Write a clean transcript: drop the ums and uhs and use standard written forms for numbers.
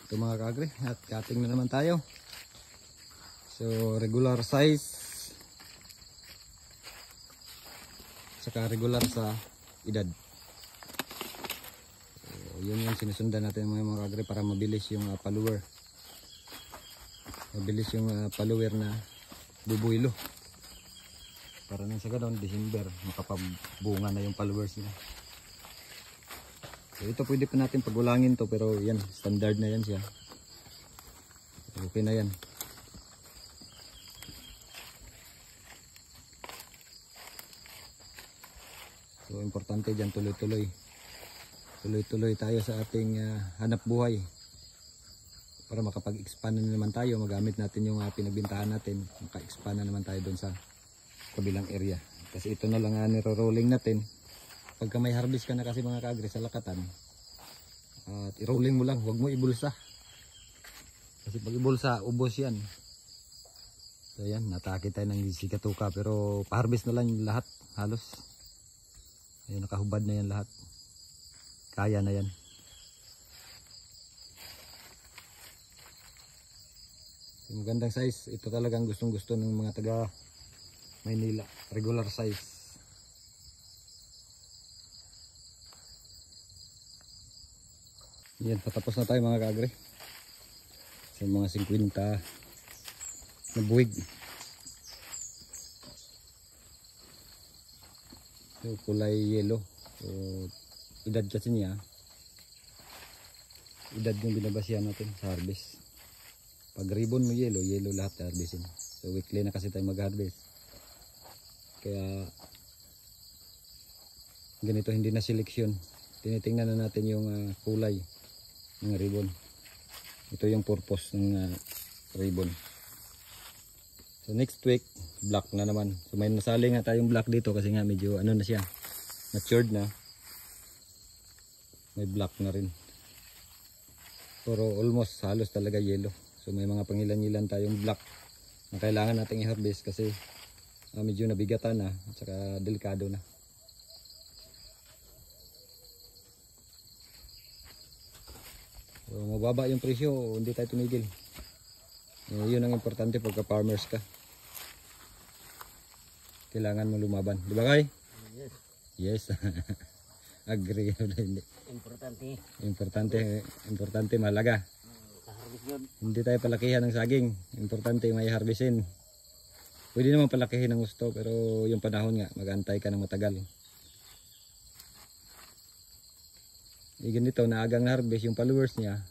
Ito mga kaagri, at cutting na naman tayo. So regular size saka regular sa edad. So yun yung sinusundan natin mga kaagri para mabilis yung follower. Mabilis yung follower na bubuylo. Para nang sa ganoon, December makapabunga na yung followers nila. So ito pwede pa natin pagulangin to, pero yan standard na yan siya. Okay na yan. So importante dyan tuloy-tuloy. Tuloy-tuloy tayo sa ating hanap buhay. Para makapag-expand na naman tayo, magamit natin yung pinagbintahan natin. Maka-expand na naman tayo doon sa kabilang area. Kasi ito na lang niro-rolling natin. Pagka may harvest ka na kasi mga kaagri sa lakatan, at i-rolling mo lang, huwag mo ibulsa. Kasi pag ibulsa, ubos yan. So yan, natake tayo ng sikatuka, pero pa-harvest na lang yung lahat, halos. Ayun, nakahubad na yan lahat. Kaya na yan. Yung magandang size, ito talagang gustong gusto ng mga taga Maynila, regular size. Yan, patapos na tayo mga kaagri. Sa mga 50 na buwig. So kulay yellow. So edad kasi niya, edad yung binabasihan natin sa harvest. Pag ribbon mo yellow, yellow lahat na harvestin. So weekly na kasi tayo mag-harvest. Kaya ganito, hindi na seleksyon. Tinitingnan na natin yung kulay ng ribbon. Ito yung purpose ng ribbon. So next week, black na naman. So may nasali nga tayong black dito kasi nga medyo ano na siya, matured na. May black na rin. Pero almost halos talaga yellow. So may mga pangilan-ilan tayong black na kailangan nating i-harvest kasi medyo nabigatan na at saka delikado na. So mababa yung presyo, hindi tayo tumigil. Yun ang importante pagka farmers ka. Kailangan mo lumaban, di ba kay? Yes. Yes. Agree. Importante mahalaga. Hindi tayo palakihan ng saging, importante may harvestin. Pwede naman palakihin ng gusto, pero yung panahon nga, mag-antay ka ng matagal. Ganito, naagang harvest yung followers niya,